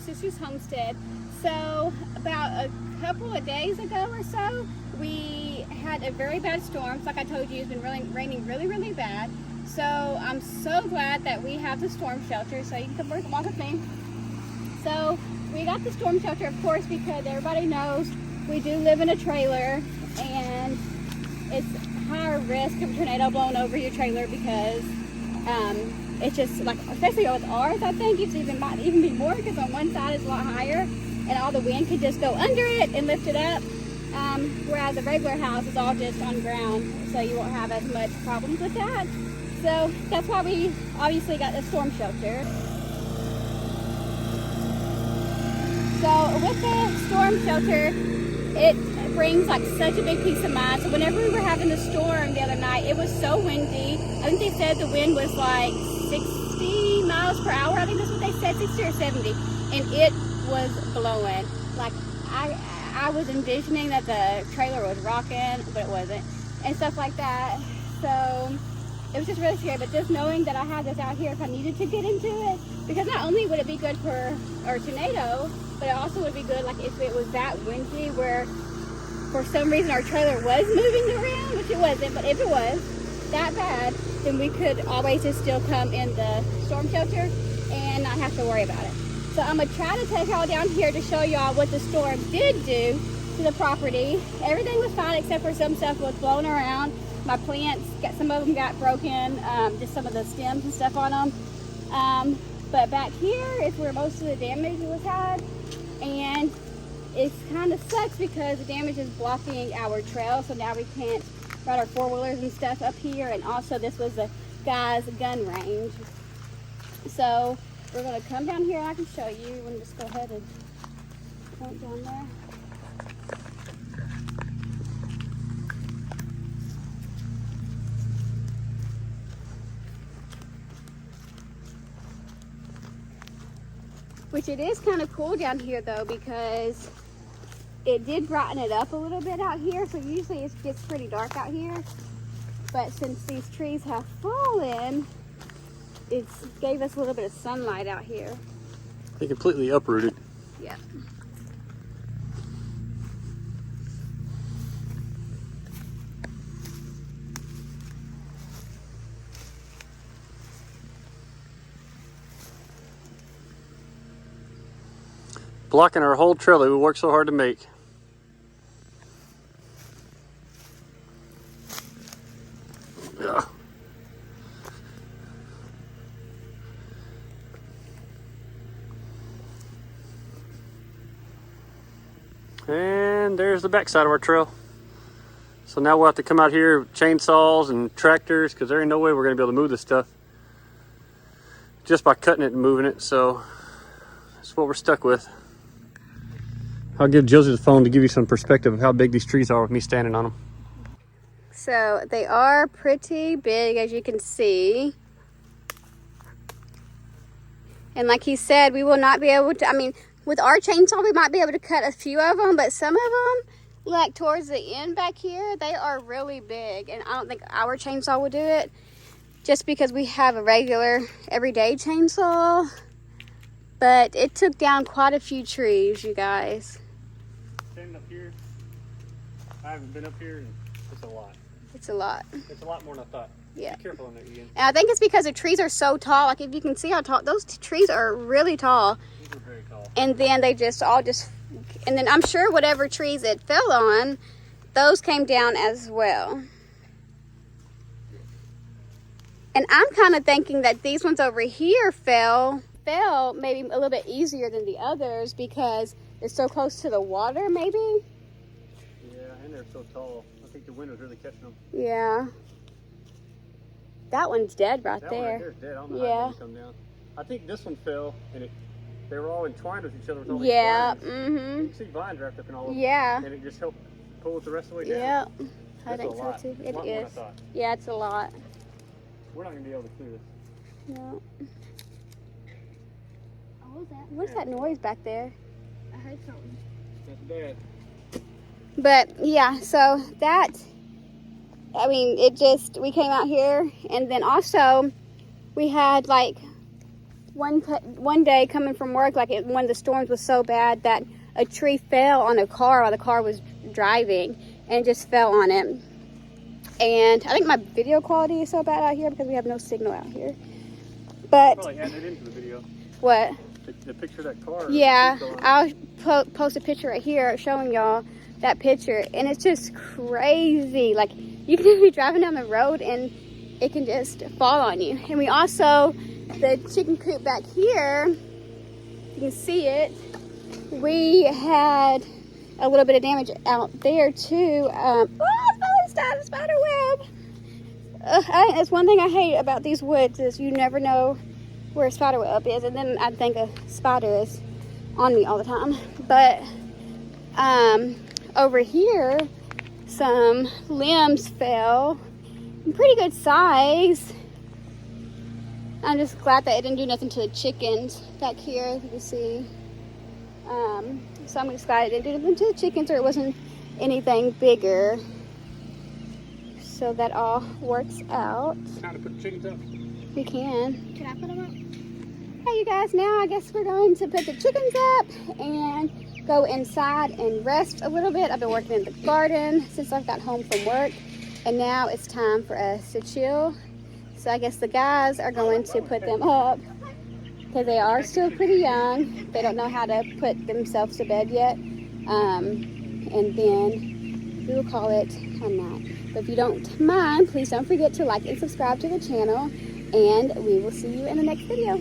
Sisters Homestead. So about a couple of days ago or so, we had a very bad storm. So like I told you, it's been raining really bad. So I'm so glad that we have the storm shelter. So you can come walk with me. So we got the storm shelter, of course, because everybody knows we do live in a trailer, and it's higher risk of a tornado blowing over your trailer because it's just like, especially with ours, I think it's might even be more because on one side is a lot higher and all the wind could just go under it and lift it up. Whereas a regular house is all just on ground, so you won't have as much problems with that. So that's why we obviously got the storm shelter. So with the storm shelter, it brings like such a big peace of mind. So whenever we were having the storm the other night, it was so windy. I think they said the wind was like 60 miles per hour. I think that's what they said, 60 or 70. And it was blowing. Like I was envisioning that the trailer was rocking, but it wasn't. And stuff like that. So it was just really scary. But just knowing that I had this out here if I needed to get into it, because not only would it be good for our tornado, but it also would be good like if it was that windy where for some reason our trailer was moving around, which it wasn't, but if it was that bad, then we could always just still come in the storm shelter and not have to worry about it. So I'm gonna try to take y'all down here to show y'all what the storm did do to the property. Everything was fine except for some stuff was blown around. My plants, some of them got broken, just some of the stems and stuff on them. But back here is where most of the damage was had. And it kind of sucks because the damage is blocking our trail, so now we can't ride our four-wheelers and stuff up here. And also this was the guy's gun range. So we're going to come down here and I can show you. We're going to just go ahead and point down there. Which it is kind of cool down here though, because it did brighten it up a little bit out here. So usually it gets pretty dark out here. But since these trees have fallen, it's gave us a little bit of sunlight out here. They completely uprooted. Yeah. Blocking our whole trailer we worked so hard to make. Yeah. And there's the back side of our trail. So now we'll have to come out here with chainsaws and tractors because there ain't no way we're going to be able to move this stuff just by cutting it and moving it. So that's what we're stuck with. I'll give Josie the phone to give you some perspective of how big these trees are with me standing on them. So they are pretty big, as you can see. And like he said, we will not be able to, I mean, with our chainsaw, we might be able to cut a few of them, but some of them, like towards the end back here, they are really big. And I don't think our chainsaw will do it just because we have a regular everyday chainsaw. But it took down quite a few trees, you guys. Standing up here, I haven't been up here, and it's a lot. It's a lot. It's a lot more than I thought. Yeah. Be careful on there, Ian. And I think it's because the trees are so tall. Like if you can see how tall, those trees are really tall. These are very tall. And then they just all and then I'm sure whatever trees it fell on, those came down as well. And I'm kind of thinking that these ones over here fell maybe a little bit easier than the others because it's so close to the water, maybe. Yeah, and they're so tall. I think the wind was really catching them. Yeah. That one's dead right that there. One right there is dead. I don't know how it come down. I think this one fell, and they were all entwined with each other with all these vines. Mm-hmm. You can see vines wrapped up in all of them. Yeah. And it just helped pull it the rest of the way down. Yeah. I It's think a so lot. too. It's a It lot more than I is. thought. Yeah, it's a lot. We're not going to be able to clear this. No. What's that noise back there? I heard something. That's bad. But yeah, so that, I mean, we came out here, and then also we had like one day coming from work, like one of the storms was so bad that a tree fell on a car while the car was driving, and it just fell on it. And I think my video quality is so bad out here because we have no signal out here. But Probably add it into the video. what? The picture of that car. Yeah, I'll post a picture right here showing y'all that picture, and it's just crazy. Like, you can be driving down the road and it can just fall on you. And we also, the chicken coop back here, you can see it, we had a little bit of damage out there too. A spider web. That's one thing I hate about these woods, is you never know where a spider web is, and then I think a spider is on me all the time. But over here, some limbs fell, pretty good size. I'm just glad that it didn't do nothing to the chickens back here, if you can see. So I'm just glad it didn't do nothing to the chickens, or it wasn't anything bigger. So that all works out. Time to put the chickens up. We can. Can I put them up? Hey, you guys, now I guess we're going to put the chickens up and go inside and rest a little bit. I've been working in the garden since I've got home from work, and now it's time for us to chill. So I guess the guys are going to put them up because they are still pretty young. They don't know how to put themselves to bed yet. And then we will call it a night. But if you don't mind, please don't forget to like and subscribe to the channel, and we will see you in the next video.